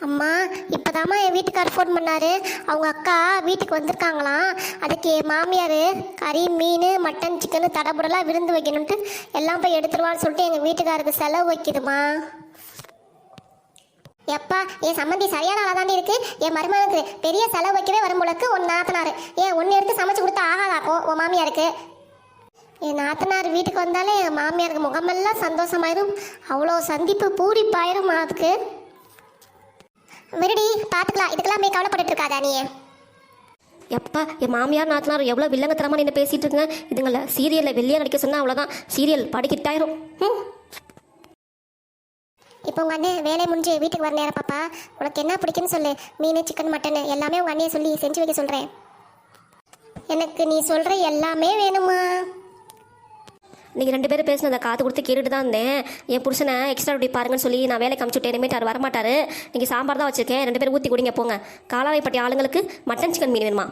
அம்மா, இப்போதாம்மா என் வீட்டுக்கார் ஃபோன் பண்ணாரு. அவங்க அக்கா வீட்டுக்கு வந்திருக்காங்களாம். அதுக்கு என் மாமியார் கறி, மீன், மட்டன், சிக்கனு தடபுடலாக விருந்து வைக்கணுன்ட்டு எல்லாம் போய் எடுத்துருவான்னு சொல்லிட்டு எங்கள் வீட்டுக்காருக்கு செலவு வைக்குதுமா. எப்பா, என் சம்மந்தி சரியான ஆளாக தாண்டி இருக்கு. என் மருமகனுக்கு பெரிய செலவு வைக்கவே வரும் போலக்கு ஒன்று நாத்தனார். ஒன்று எடுத்து சமைச்சு கொடுத்தா ஆகாதாப்போ உன் மாமியாருக்கு. என் நாத்தனார் வீட்டுக்கு வந்தாலே என் மாமியாருக்கு முகமெல்லாம் சந்தோஷமாயிரும். அவ்வளோ சந்திப்பு பூரிப்பாயிரும். அதுக்கு விருடி பார்த்துக்கலாம், இதுக்கெல்லாம் போய் கவலைப்பட்டு இருக்காதா நீ. எப்பா, என் மாமியார் நாத்தனார் எவ்வளோ வில்லங்கத்தனமாக நின்று பேசிகிட்டு இருக்குங்க. இதுங்கள சீரியலில் வெளியே நடிக்க சொன்னால் அவ்வளோதான், சீரியல் படிக்கிட்டாயிரும். இப்போ உங்கள் அண்ணன் வேலை முடிஞ்சு வீட்டுக்கு வர நேரம். பாப்பா, உனக்கு என்ன பிடிக்குன்னு சொல்லு. மீன், சிக்கன், மட்டன் எல்லாமே உங்கள் அண்ணையை சொல்லி செஞ்சு வைக்க சொல்கிறேன். எனக்கு நீ சொல்கிற எல்லாமே வேணுமா? நீங்கள் 2 பேரும் பேசினதை காது கொடுத்து கேட்டுட்டு தான் இருந்தேன். என் புருஷனை எக்ஸ்ட்ரா டியூட்டி பாருங்கன்னு சொல்லி நான் வேலைக்கு அமுச்சுட்டேன். இனிமேட்டு அவர் வரமாட்டார். நீங்கள் சாம்பார் தான் வச்சுருக்கேன், 2 பேரும் ஊற்றி குடிங்க போங்க. காலாவைப்பட்டி ஆளுங்களுக்கு மட்டன் சிக்கன் மீன் வேணுமா?